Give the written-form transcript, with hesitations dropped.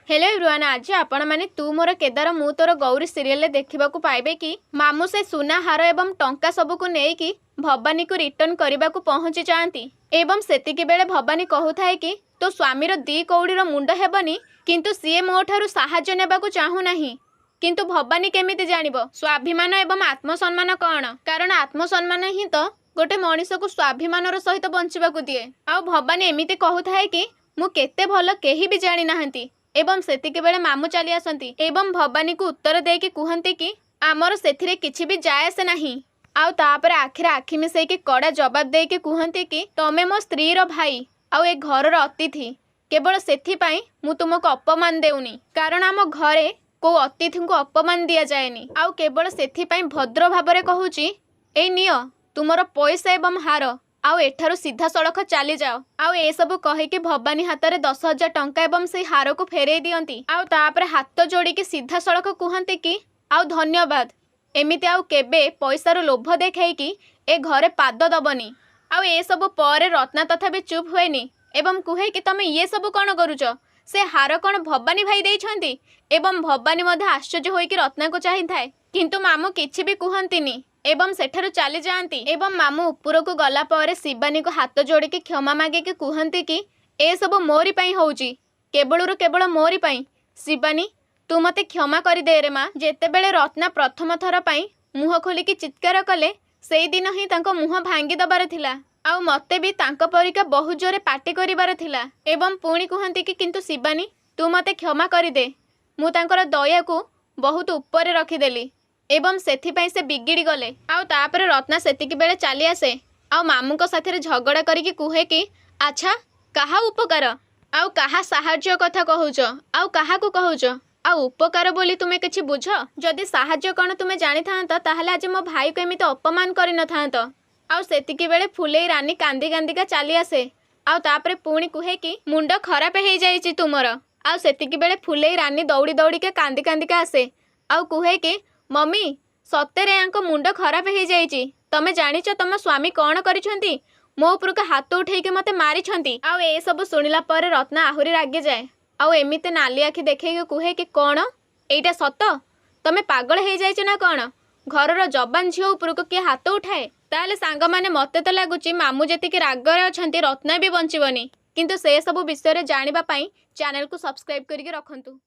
Hello everyone, आज आपण माने तू मोर केदार मु तोर गौरी सीरियल देखा पाइबे कि मामू से सुना हार एवं टंका सबको नहीं भवानी को रिटर्न करने को पहुंची जाती एवं सेतिकी बेले भवानी कहूए कि तो स्वामीर दी कौड़ीर मुंड हेबनी किंतु सीए मो ठारू साहाय्य नेबाकू चाहूना किंतु भवानी केमिति जानिबो स्वाभिमान एवं आत्मसम्मान कौन। कारण आत्मसम्मान ही तो गोटे मनीष को स्वाभिमान सहित बंचवाक दिए। आ भवानी एमिति कहूए कि मु केते भल केही भी जानी नाहंती एवं सेतिके बेले मामू चली आसती एवं भवानी को उत्तर देकी कहती कि आमर सेथिरे किछि भी जायसे नाही। आउ तापर आखिरे आखि मिसेकी कड़ा जवाब देकी कहती कि तमे मो स्त्रीर भाई आउ ए घरर अतिथि केवल सेथिपाई मु तुमको अपमान देउनी। कारण आम घरे को अतिथि को अपमान दिया जाएनी। आउ केवल सेथिपाई भद्र भावरे कहूची ए नियो तुमर पैसा एवं हार आउ एठारु सीधा सड़क चली जाओ। आउ ए सब कहिकी भवानी हाथ में 10,000 टंका एवं से हार को फेरई दियंती। आउ तापर हाथ जोड़िकी सीधा सड़क कहती कि आउ धन्यवाद एमिति आउ केबे पैसार लोभ देखैकी ए घरे पाद दबनी। आउ ए सब पर रत्ना तथापि चुप हुएनी एवं कहे कि तमे ये सब कौन करुच से हार कौन भवानी भाई देइछंती। एवं भवानी मध्य आश्चर्य होइकी रत्ना को चाही थाए किंतु मामू किछि भी कहंतीनी एवं सेठारु चली जाती। एवं मामू ऊपर को गला पर शिवानी को हाथ जोड़िकी क्षमा मागिकी कहती कि ए सब मोरी पाई होउची केवल केवल मोरी पाई। शिवानी तू मते क्षमा कर दे रे माँ। जेतेबेले रत्ना प्रथम थर पाई मुह खोलिकी चित्कार कले सेई दिन ही तांको मुह भांगी दबार थिला। आउ मते भी तांको परिका बहुत जोरे पार्टी करिबार थिला। एवं पुणी कहती कि किंतु शिवानी तू मते क्षमा कर दे मु तांकर दया को बहुत ऊपर रखीदेली एवं सेथिपाई से बिगिड़ी गले। आउ तापर रत्ना सेतिकी बेले चली आसे आउ मामू को साथे झगड़ा करिकी कहे कि अच्छा कहा उपकार आउ कहा साहाय्य कथा कहूच आउ कहा को कहूच आउ उपकार बोली तुमे किछि बुझ। जदि साहाय्य कौन तुमे जानी था ताहले आज मो भाई को एमिति अपमान करि न थांत। आउ सेतिकी बेले फुलेई रानी कांदी कांदिका चली आसे आउ तापर पुणी कहे कि मुंड खराब हो जाइछि तुमर। आउ सेतिकी बेले फुलेई रानी दौड़ी दौड़िका कांदी कांदिका आसे आउ कहे कि मम्मी सतेरे यांको मुंड खराब हो जाइछि। तमे जानिଛ तम स्वामी कौन करिछंती मो ऊपर को हाथ उठेकी मते मारिछंती। आउ ए सब सुनिला पर रत्ना आहुरी रागी जाए आउ एमिते नाली आखि देखैकी कहे कि कौन एइटा सत तमे पागल हो जाइछ ना कौन। घरर जबान झियो ऊपर को किए हाथ उठाए ताले सांग माने मते तो लागुची मामू जेतिकी रागरे अछंती रत्ना भी बंचिबनी। किंतु से सब विषय जानिबा पई चैनल को सब्सक्राइब करिके रखंतु।